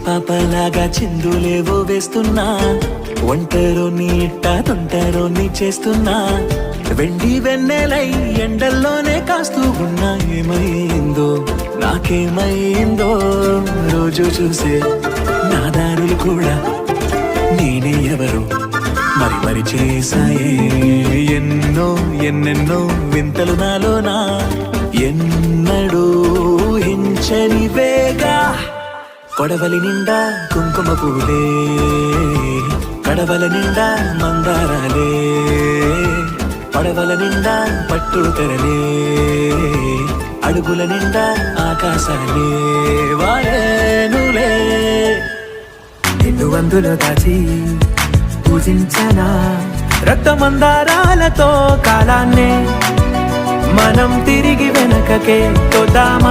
పాపలాగా చిందులేవో వేస్తున్నా, ఒంటరో నీట తొంటరో నీ చేస్తున్నా, వెండి వెన్నెలై ఎండల్లోనే కాస్తూ ఉన్నా. ఏమైందో నాకేమైందో రోజు చూసే నా దారులు కూడా నేనే ఎవరు మరి మరి చేసాయే. ఎన్నో ఎన్నెన్నో వింతలు నాలోనా, ఎన్నడూ హించని వేగా. కొడవలి నిండా కుంకుమ పూలే, కడవల నిండా మందారాలే, పడవల నిండా పట్టు తెరలే, అడుగుల నిండా ఆకాశాలే. వారేనులే నిన్ను అందులో దాచి పూజించనా, రక్తమందారాలతో కాలాన్నే మనం తిరిగి వెనకకే తోదామా.